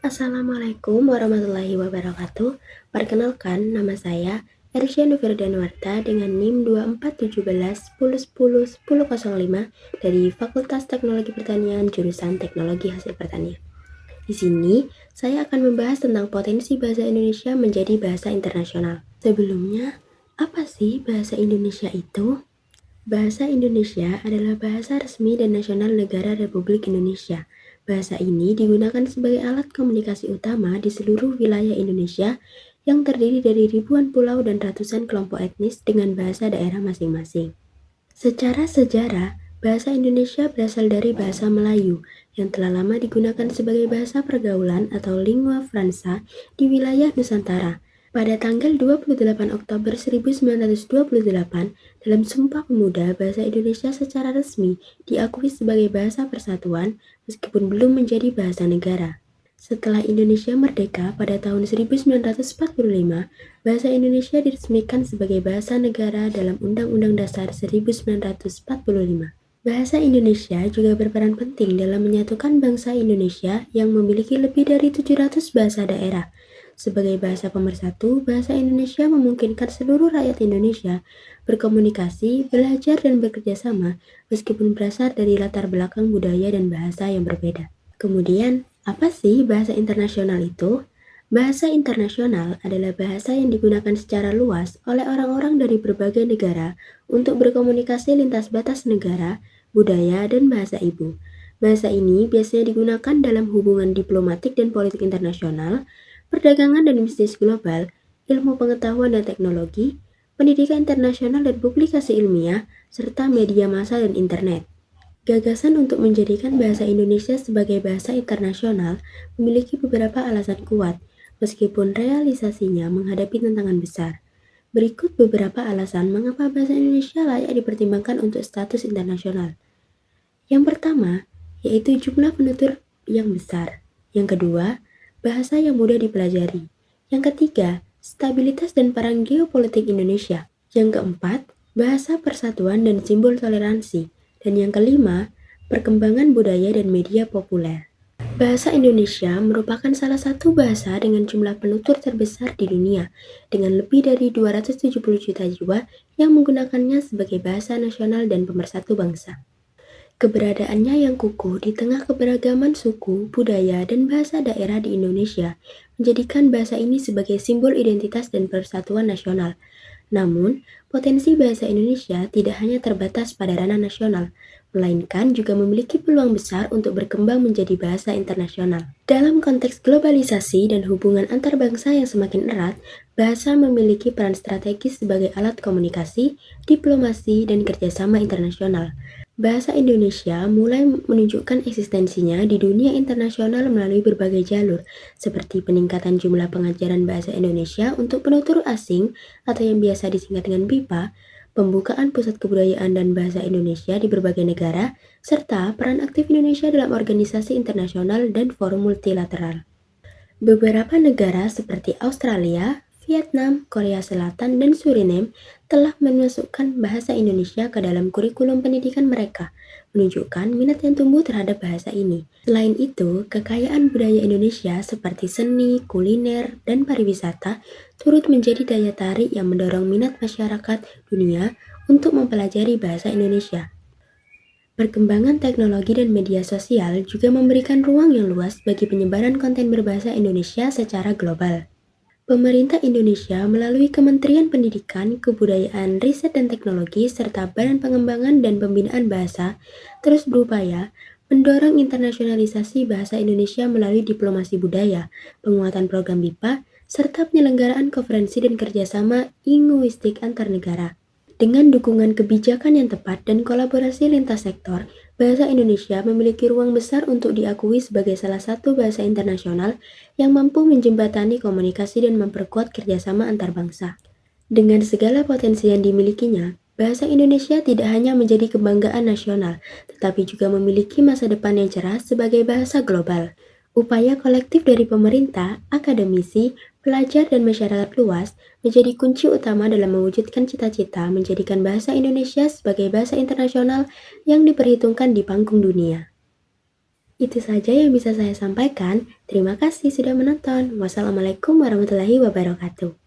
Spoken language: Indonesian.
Assalamualaikum warahmatullahi wabarakatuh. Perkenalkan, nama saya Ersya Nufirdanuarta dengan NIM 241710101005 dari Fakultas Teknologi Pertanian jurusan Teknologi Hasil Pertanian. Di sini, saya akan membahas tentang potensi bahasa Indonesia menjadi bahasa internasional. Sebelumnya, apa sih bahasa Indonesia itu? Bahasa Indonesia adalah bahasa resmi dan nasional negara Republik Indonesia. Bahasa ini digunakan sebagai alat komunikasi utama di seluruh wilayah Indonesia yang terdiri dari ribuan pulau dan ratusan kelompok etnis dengan bahasa daerah masing-masing. Secara sejarah, bahasa Indonesia berasal dari bahasa Melayu yang telah lama digunakan sebagai bahasa pergaulan atau lingua franca di wilayah Nusantara. Pada tanggal 28 Oktober 1928, dalam Sumpah Pemuda, bahasa Indonesia secara resmi diakui sebagai bahasa persatuan meskipun belum menjadi bahasa negara. Setelah Indonesia merdeka pada tahun 1945, bahasa Indonesia diresmikan sebagai bahasa negara dalam Undang-Undang Dasar 1945. Bahasa Indonesia juga berperan penting dalam menyatukan bangsa Indonesia yang memiliki lebih dari 700 bahasa daerah. Sebagai bahasa pemersatu, bahasa Indonesia memungkinkan seluruh rakyat Indonesia berkomunikasi, belajar, dan bekerja sama meskipun berasal dari latar belakang budaya dan bahasa yang berbeda. Kemudian, apa sih bahasa internasional itu? Bahasa internasional adalah bahasa yang digunakan secara luas oleh orang-orang dari berbagai negara untuk berkomunikasi lintas batas negara, budaya, dan bahasa ibu. Bahasa ini biasanya digunakan dalam hubungan diplomatik dan politik internasional, perdagangan dan bisnis global, ilmu pengetahuan dan teknologi, pendidikan internasional dan publikasi ilmiah, serta media massa dan internet. Gagasan untuk menjadikan bahasa Indonesia sebagai bahasa internasional memiliki beberapa alasan kuat, meskipun realisasinya menghadapi tantangan besar. Berikut beberapa alasan mengapa bahasa Indonesia layak dipertimbangkan untuk status internasional. Yang pertama, yaitu jumlah penutur yang besar. Yang kedua, bahasa yang mudah dipelajari. Yang ketiga, stabilitas dan peran geopolitik Indonesia. Yang keempat, bahasa persatuan dan simbol toleransi. Dan yang kelima, perkembangan budaya dan media populer. Bahasa Indonesia merupakan salah satu bahasa dengan jumlah penutur terbesar di dunia, dengan lebih dari 270 juta jiwa yang menggunakannya sebagai bahasa nasional dan pemersatu bangsa. Keberadaannya yang kukuh di tengah keberagaman suku, budaya, dan bahasa daerah di Indonesia menjadikan bahasa ini sebagai simbol identitas dan persatuan nasional. Namun, potensi bahasa Indonesia tidak hanya terbatas pada ranah nasional, melainkan juga memiliki peluang besar untuk berkembang menjadi bahasa internasional. Dalam konteks globalisasi dan hubungan antar bangsa yang semakin erat, bahasa memiliki peran strategis sebagai alat komunikasi, diplomasi, dan kerjasama internasional. Bahasa Indonesia mulai menunjukkan eksistensinya di dunia internasional melalui berbagai jalur, seperti peningkatan jumlah pengajaran bahasa Indonesia untuk penutur asing atau yang biasa disingkat dengan BIPA, pembukaan pusat kebudayaan dan bahasa Indonesia di berbagai negara, serta peran aktif Indonesia dalam organisasi internasional dan forum multilateral. Beberapa negara seperti Australia, Vietnam, Korea Selatan, dan Suriname telah memasukkan bahasa Indonesia ke dalam kurikulum pendidikan mereka, menunjukkan minat yang tumbuh terhadap bahasa ini. Selain itu, kekayaan budaya Indonesia seperti seni, kuliner, dan pariwisata turut menjadi daya tarik yang mendorong minat masyarakat dunia untuk mempelajari bahasa Indonesia. Perkembangan teknologi dan media sosial juga memberikan ruang yang luas bagi penyebaran konten berbahasa Indonesia secara global. Pemerintah Indonesia melalui Kementerian Pendidikan, Kebudayaan, Riset dan Teknologi, serta Badan Pengembangan dan Pembinaan Bahasa terus berupaya mendorong internasionalisasi bahasa Indonesia melalui diplomasi budaya, penguatan program BIPA, serta penyelenggaraan konferensi dan kerjasama linguistik antar negara. Dengan dukungan kebijakan yang tepat dan kolaborasi lintas sektor, bahasa Indonesia memiliki ruang besar untuk diakui sebagai salah satu bahasa internasional yang mampu menjembatani komunikasi dan memperkuat kerjasama antar bangsa. Dengan segala potensi yang dimilikinya, bahasa Indonesia tidak hanya menjadi kebanggaan nasional, tetapi juga memiliki masa depan yang cerah sebagai bahasa global. Upaya kolektif dari pemerintah, akademisi, pelajar, dan masyarakat luas menjadi kunci utama dalam mewujudkan cita-cita menjadikan bahasa Indonesia sebagai bahasa internasional yang diperhitungkan di panggung dunia. Itu saja yang bisa saya sampaikan. Terima kasih sudah menonton. Wassalamualaikum warahmatullahi wabarakatuh.